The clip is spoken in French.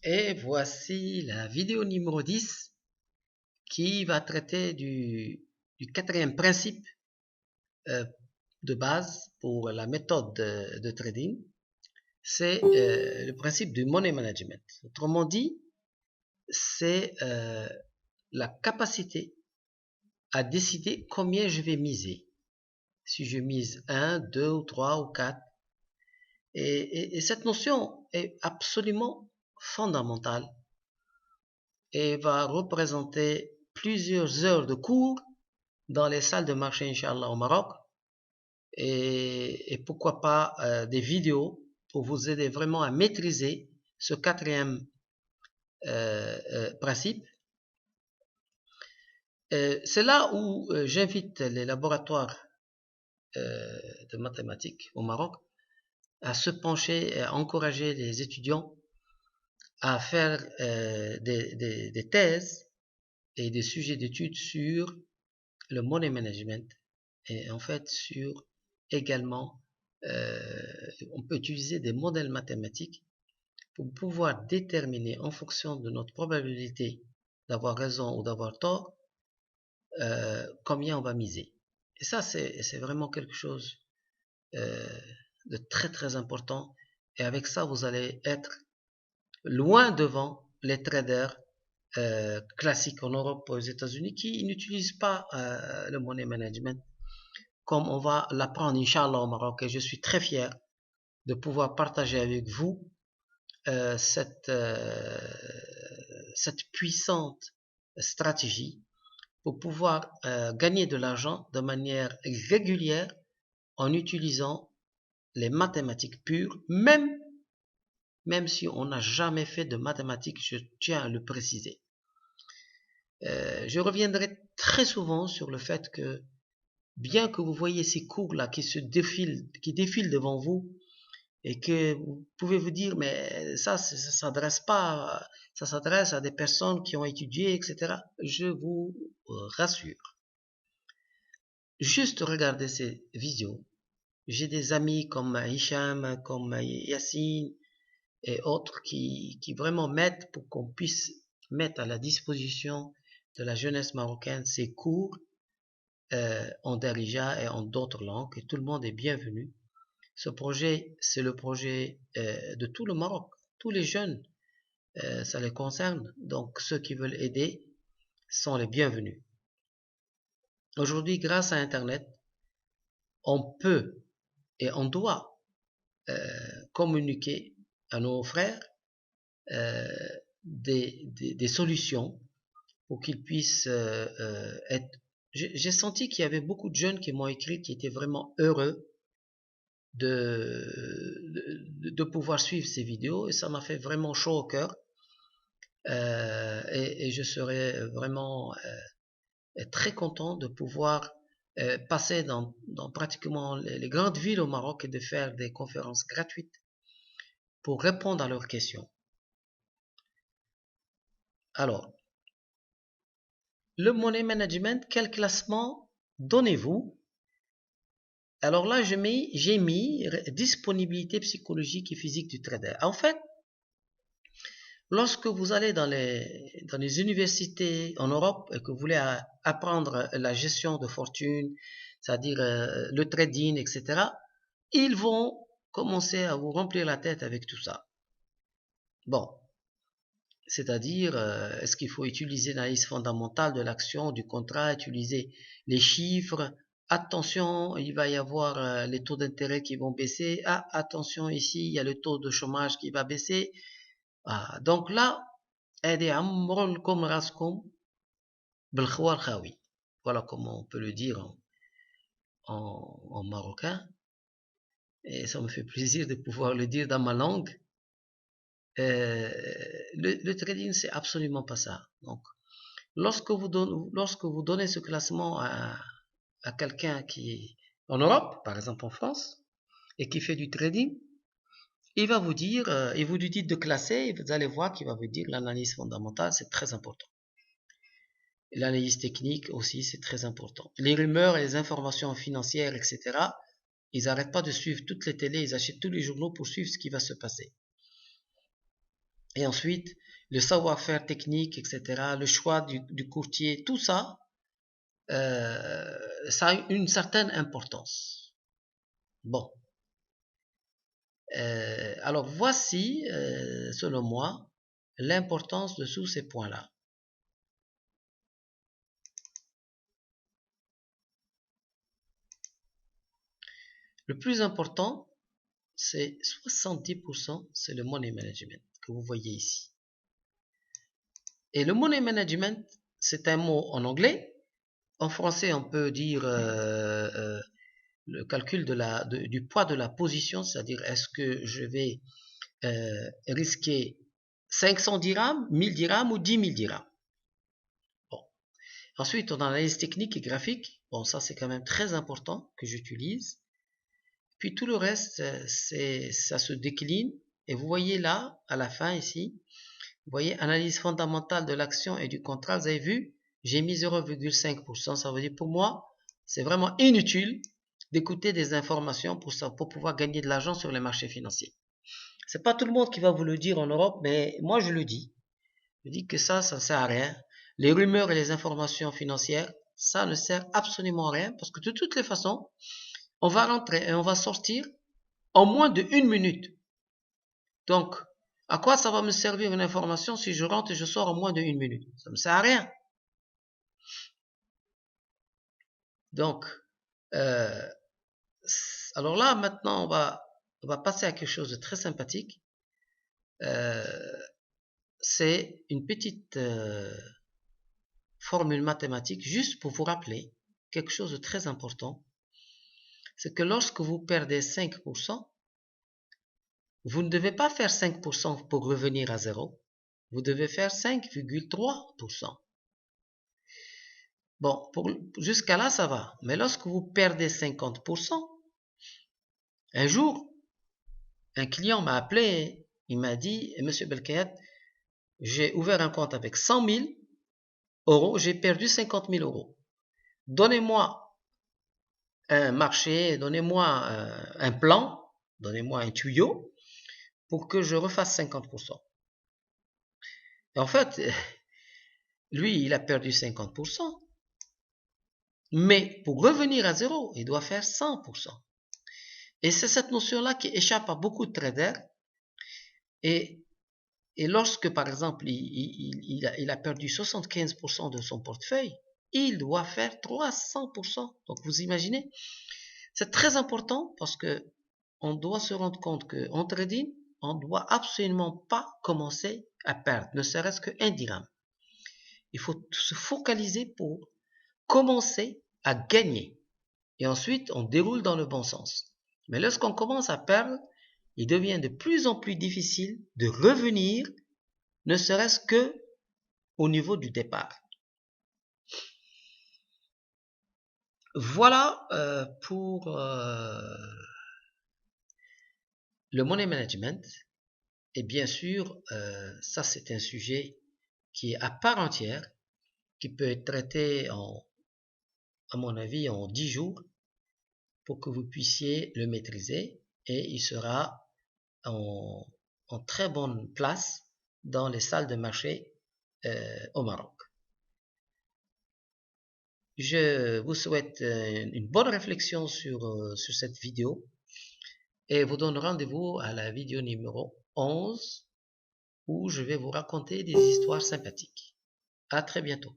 Et voici la vidéo numéro 10 qui va traiter du quatrième principe de base pour la méthode de trading. C'est le principe du money management. Autrement dit, c'est la capacité à décider combien je vais miser. Si je mise 1, 2 ou 3 ou 4. Et cette notion est absolument fondamentale et va représenter plusieurs heures de cours dans les salles de marché, Inch'Allah, au Maroc. Et pourquoi pas des vidéos pour vous aider vraiment à maîtriser ce quatrième principe. C'est là où j'invite les laboratoires de mathématiques au Maroc à se pencher, à encourager les étudiants à faire des thèses et des sujets d'études sur le money management et en fait sur également on peut utiliser des modèles mathématiques pour pouvoir déterminer en fonction de notre probabilité d'avoir raison ou d'avoir tort combien on va miser. Et ça c'est vraiment quelque chose de très important, et avec ça vous allez être loin devant les traders classiques en Europe, aux États-Unis, qui n'utilisent pas le money management comme on va l'apprendre, Inch'Allah, au Maroc. Et je suis très fier de pouvoir partager avec vous cette puissante stratégie pour pouvoir gagner de l'argent de manière régulière en utilisant les mathématiques pures, même si on n'a jamais fait de mathématiques, je tiens à le préciser. Je reviendrai très souvent sur le fait que, bien que vous voyez ces cours-là qui défilent devant vous, et que vous pouvez vous dire, mais ça s'adresse à des personnes qui ont étudié, etc. Je vous rassure. Juste regardez ces vidéos. J'ai des amis comme Hicham, comme Yassine et autres qui vraiment m'aident pour qu'on puisse mettre à la disposition de la jeunesse marocaine ces cours en Darija et en d'autres langues, et tout le monde est bienvenu. Ce projet, c'est le projet de tout le Maroc. Tous les jeunes, ça les concerne. Donc, ceux qui veulent aider sont les bienvenus. Aujourd'hui, grâce à Internet, on peut et on doit communiquer à nos frères des solutions pour qu'ils puissent être... J'ai senti qu'il y avait beaucoup de jeunes qui m'ont écrit qui étaient vraiment heureux de pouvoir suivre ces vidéos, et ça m'a fait vraiment chaud au cœur. Et je serais vraiment très content de pouvoir passer dans pratiquement les grandes villes au Maroc et de faire des conférences gratuites pour répondre à leurs questions. Alors, le money management, quel classement donnez-vous? Alors là, j'ai mis disponibilité psychologique et physique du trader. En fait, lorsque vous allez dans les universités en Europe et que vous voulez apprendre la gestion de fortune, c'est-à-dire le trading, etc., ils vont commencer à vous remplir la tête avec tout ça. Bon, c'est-à-dire, est-ce qu'il faut utiliser l'analyse fondamentale de l'action, du contrat, utiliser les chiffres? Attention, il va y avoir les taux d'intérêt qui vont baisser. Ah, attention, ici, il y a le taux de chômage qui va baisser. Ah, donc là, voilà comment on peut le dire en marocain. Et ça me fait plaisir de pouvoir le dire dans ma langue. Le trading, c'est absolument pas ça. Donc, lorsque vous donnez ce classement à quelqu'un qui est en Europe, par exemple en France, et qui fait du trading, il va vous dire, et vous lui dites de classer, et vous allez voir qu'il va vous dire l'analyse fondamentale, c'est très important. L'analyse technique aussi, c'est très important. Les rumeurs et les informations financières, etc., ils n'arrêtent pas de suivre toutes les télés, ils achètent tous les journaux pour suivre ce qui va se passer. Et ensuite, le savoir-faire technique, etc., le choix du courtier, tout ça, ça a une certaine importance. Bon. Alors, voici, selon moi, l'importance de tous ces points-là. Le plus important, c'est 70%, c'est le money management que vous voyez ici. Et le money management, c'est un mot en anglais. En français, on peut dire le calcul du poids de la position, c'est-à-dire est-ce que je vais risquer 500 dirhams, 1000 dirhams ou 10 000 dirhams. Bon. Ensuite, on a l'analyse technique et graphique. Bon, ça c'est quand même très important que j'utilise. Puis tout le reste, ça se décline. Et vous voyez là, à la fin ici, vous voyez analyse fondamentale de l'action et du contrat. Vous avez vu, j'ai mis 0,5%. Ça veut dire pour moi, c'est vraiment inutile d'écouter des informations pour pouvoir gagner de l'argent sur les marchés financiers. C'est pas tout le monde qui va vous le dire en Europe, mais moi je le dis. Je dis que ça ne sert à rien. Les rumeurs et les informations financières, ça ne sert absolument à rien parce que de toutes les façons, on va rentrer et on va sortir en moins de 1 minute. Donc, à quoi ça va me servir une information si je rentre et je sors en moins de 1 minute? Ça ne me sert à rien. Donc, alors là, maintenant, on va passer à quelque chose de très sympathique. C'est une petite formule mathématique juste pour vous rappeler quelque chose de très important. C'est que lorsque vous perdez 5%, vous ne devez pas faire 5% pour revenir à zéro. Vous devez faire 5,3%. Bon, jusqu'à là, ça va. Mais lorsque vous perdez 50%, un jour, un client m'a appelé, il m'a dit, Monsieur Belkayat, j'ai ouvert un compte avec 100 000 euros, j'ai perdu 50 000 euros. Donnez-moi un marché, donnez-moi un plan, donnez-moi un tuyau pour que je refasse 50%. Et en fait, lui, il a perdu 50%. Mais pour revenir à zéro, il doit faire 100%. Et c'est cette notion-là qui échappe à beaucoup de traders. Et lorsque, par exemple, il a perdu 75% de son portefeuille, il doit faire 300%. Donc, vous imaginez, c'est très important parce que on doit se rendre compte qu'en trading, on ne doit absolument pas commencer à perdre, ne serait-ce qu'un dirham. Il faut se focaliser pour commencer à gagner. Et ensuite, on déroule dans le bon sens. Mais lorsqu'on commence à perdre, il devient de plus en plus difficile de revenir, ne serait-ce que au niveau du départ. Voilà pour le money management. Et bien sûr, ça c'est un sujet qui est à part entière, qui peut être traité à mon avis en 10 jours pour que vous puissiez le maîtriser et il sera en très bonne place dans les salles de marché au Maroc. Je vous souhaite une bonne réflexion sur cette vidéo et vous donne rendez-vous à la vidéo numéro 11 où je vais vous raconter des histoires sympathiques. À très bientôt.